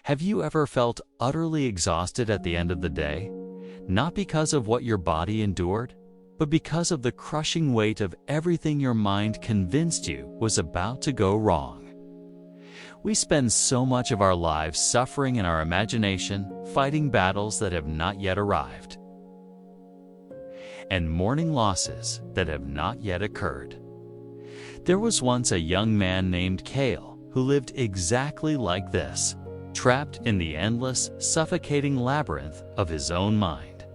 Have you ever felt utterly exhausted at the end of the day? Not because of what your body endured, but because of the crushing weight of everything your mind convinced you was about to go wrong. We spend so much of our lives suffering in our imagination, fighting battles that have not yet arrived, and mourning losses that have not yet occurred. There was once a young man named Cale who lived exactly like this, trapped in the endless, suffocating labyrinth of his own mind.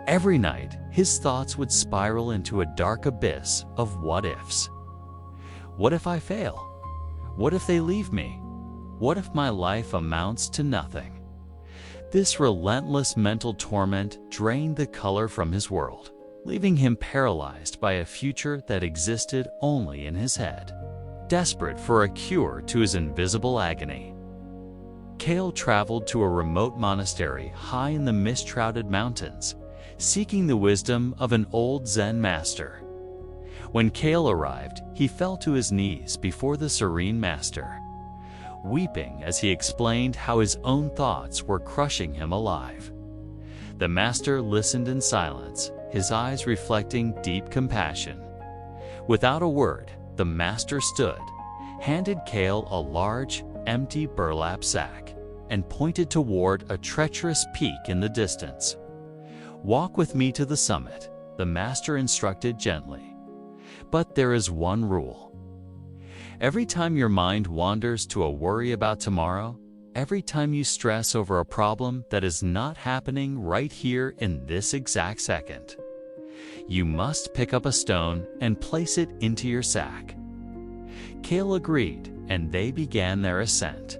Every night, his thoughts would spiral into a dark abyss of what-ifs. What if I fail? What if they leave me? What if my life amounts to nothing? This relentless mental torment drained the color from his world, leaving him paralyzed by a future that existed only in his head. Desperate for a cure to his invisible agony, Cale traveled to a remote monastery high in the mist-shrouded mountains, seeking the wisdom of an old Zen master. When Cale arrived, he fell to his knees before the serene master, weeping as he explained how his own thoughts were crushing him alive. The master listened in silence, his eyes reflecting deep compassion. Without a word, the master stood, handed Cale a large, empty burlap sack, and pointed toward a treacherous peak in the distance. "Walk with me to the summit," the master instructed gently. "But there is one rule. Every time your mind wanders to a worry about tomorrow, every time you stress over a problem that is not happening right here in this exact second, you must pick up a stone and place it into your sack." Cale agreed, and they began their ascent.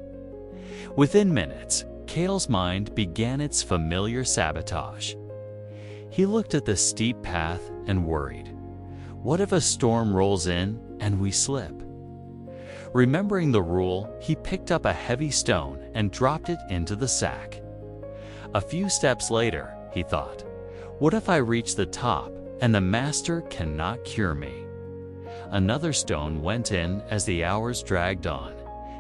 Within minutes, Cale's mind began its familiar sabotage. He looked at the steep path and worried. What if a storm rolls in and we slip? Remembering the rule, he picked up a heavy stone and dropped it into the sack. A few steps later, he thought, what if I reach the top and the master cannot cure me? Another stone went in as the hours dragged on.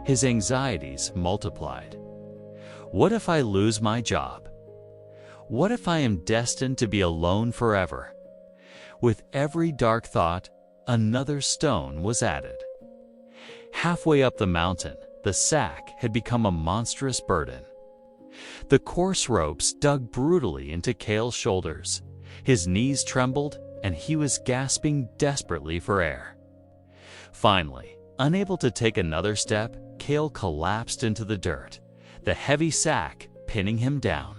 His anxieties multiplied. What if I lose my job? What if I am destined to be alone forever? With every dark thought, another stone was added. Halfway up the mountain, the sack had become a monstrous burden. The coarse ropes dug brutally into Cale's shoulders. His knees trembled, and he was gasping desperately for air. Finally, unable to take another step, Cale collapsed into the dirt, the heavy sack pinning him down.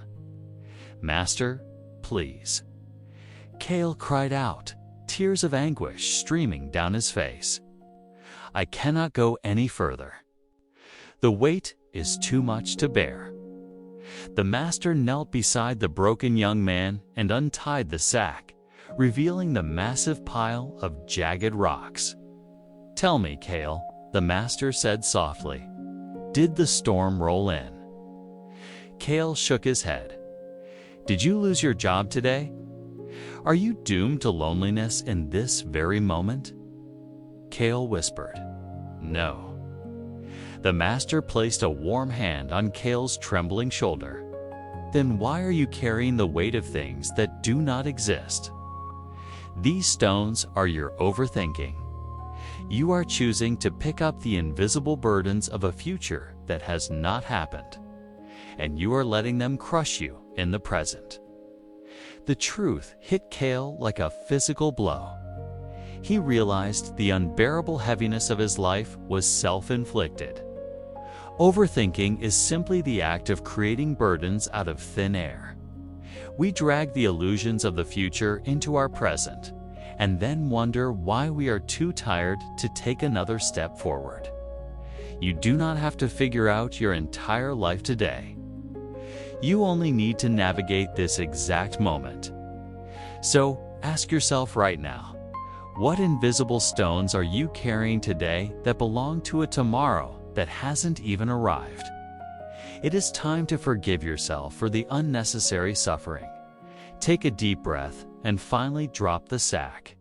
"Master, please." Cale cried out, tears of anguish streaming down his face. "I cannot go any further. The weight is too much to bear." The master knelt beside the broken young man and untied the sack, revealing the massive pile of jagged rocks. "Tell me, Cale," the master said softly, "did the storm roll in?" Cale shook his head. "Did you lose your job today? Are you doomed to loneliness in this very moment?" Cale whispered, "No." The master placed a warm hand on Cale's trembling shoulder. "Then why are you carrying the weight of things that do not exist? These stones are your overthinking. You are choosing to pick up the invisible burdens of a future that has not happened, and you are letting them crush you in the present." The truth hit Cale like a physical blow. He realized the unbearable heaviness of his life was self-inflicted. Overthinking is simply the act of creating burdens out of thin air. We drag the illusions of the future into our present, and then wonder why we are too tired to take another step forward. You do not have to figure out your entire life today. You only need to navigate this exact moment. So, ask yourself right now, what invisible stones are you carrying today that belong to a tomorrow that hasn't even arrived? It is time to forgive yourself for the unnecessary suffering. Take a deep breath and finally drop the sack.